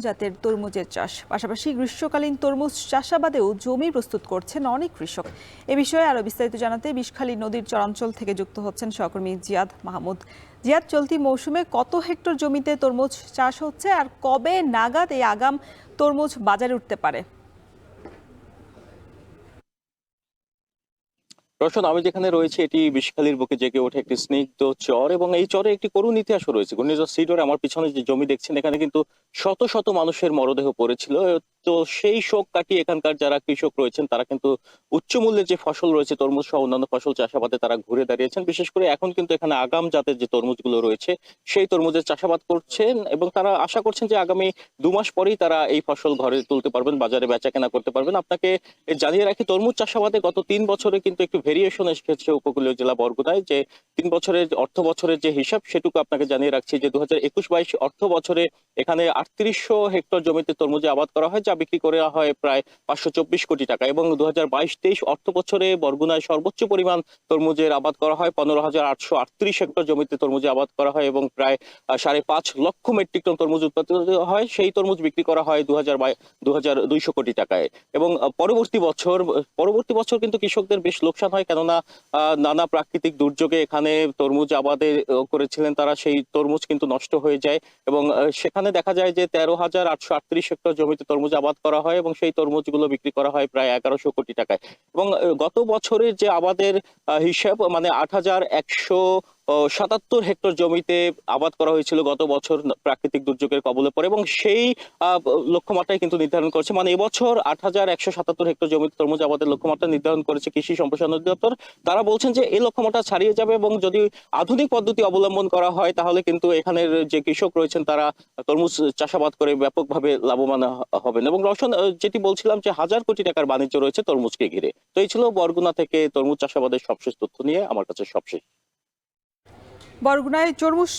জাতের তরমুজের চাষ, পাশাপাশি গ্রীষ্মকালীন তরমুজ চাষাবাদেও জমি প্রস্তুত করছেন অনেক কৃষক। এ বিষয়ে আরো বিস্তারিত জানাতে বিষখালী নদীর চরাঞ্চল থেকে যুক্ত হচ্ছেন সহকর্মী জিয়াদ মাহমুদ। জিয়াদ, চলতি মৌসুমে কত হেক্টর জমিতে তরমুজ চাষ হচ্ছে আর কবে নাগাদ এই আগাম তরমুজ বাজারে উঠতে পারে? রশন, আমি যেখানে রয়েছে এটি বিষখালীর বুকে জেগে ওঠে একটি স্নিগ্ধ চর, এবং এই চরে একটি করুণ ইতিহাসও রয়েছে। ঘূর্ণিঝড় সিডর, আমার পিছনে যে জমি দেখছেন, এখানে কিন্তু শত শত মানুষের মরদেহ পড়েছিল। তো সেই শোক কাটিয়ে এখানকার যারা কৃষক রয়েছেন তারা কিন্তু উচ্চ মূল্যের যে ফসল রয়েছে তরমুজ সহ অন্যান্য ফসল চাষাবাদে তারা ঘুরে দাঁড়িয়েছেন। বিশেষ করে এখন কিন্তু এখানে আগাম জাতের যে তরমুজগুলো রয়েছে সেই তরমুজের চাষাবাদ করছেন, এবং তারা আশা করছেন যে আগামী 2 মাস পরেই তারা এই ফসল ঘরে তুলতে পারবেন, বাজারে বেচা কেনা করতে পারবেন। আপনাকে জানিয়ে রাখি, তরমুজ চাষাবাদে গত 3 বছরে কিন্তু একটু ভেরিয়েশন এসেছে উপকূলীয় জেলা বরগুনায়। যে 3 বছরের অর্থ বছরের যে হিসাব সেটুকু আপনাকে জানিয়ে রাখছি যে 2021-22 অর্থ বছরে এখানে 3800 হেক্টর জমিতে তরমুজে আবাদ করা হয়, যা বিক্রি করা হয় প্রায় 524 কোটি টাকা। এবং 2022-23 অর্থ বছরে বরগুনায় সর্বোচ্চ পরিমাণ তরমুজের আবাদ করা হয়, 15,838 হেক্টর জমিতে তরমুজে আবাদ করা হয়, এবং প্রায় 5.5 লক্ষ মেট্রিক টন তরমুজ উৎপাদিত হয়। সেই তরমুজ বিক্রি করা হয় 2200 কোটি টাকায়। এবং পরবর্তী বছর কিন্তু কৃষকদের বেশ লোকসান হয়, কেননা নানা প্রাকৃতিক দুর্যোগে এখানে তরমুজ আবাদে করেছিলেন তারা, সেই তরমুজ কিন্তু নষ্ট হয়ে যায়। এবং সেখানে দেখা যায় যে 13,838 হেক্টর জমিতে তরমুজ আবাদ করা হয়, এবং সেই তরমুজগুলো বিক্রি করা হয় প্রায় 1100 কোটি টাকায়। এবং গত বছরের যে আবাদের হিসাব, মানে 8,177 হেক্টর জমিতে আবাদ করা হয়েছিল গত বছর প্রাকৃতিক দুর্যোগের কবলে পড়ে, এবং সেই লক্ষ্যমাত্রাই কিন্তু নির্ধারণ করেছে। মানে এবছর 8,177 হেক্টর জমিতে তরমুজ আবাদের লক্ষ্যমাত্রা নির্ধারণ করেছে কৃষি সম্প্রসারণ অধিদপ্তর। তারা বলছেন যে এই লক্ষ্যমাত্রা ছাড়িয়ে যাবে, এবং যদি আধুনিক পদ্ধতি অবলম্বন করা হয় তাহলে কিন্তু এখানের যে কৃষক রয়েছেন তারা তরমুজ চাষাবাদ করে ব্যাপকভাবে লাভবান হবেন। এবং রওশন, যেটি বলছিলাম যে 1,000 কোটি টাকার বাণিজ্য রয়েছে তরমুজকে ঘিরে। তো এই ছিল বরগুনা থেকে তরমুজ চাষাবাদের সবশেষ তথ্য নিয়ে আমার কাছে সবশেষ। বরগুনায় তরমুজ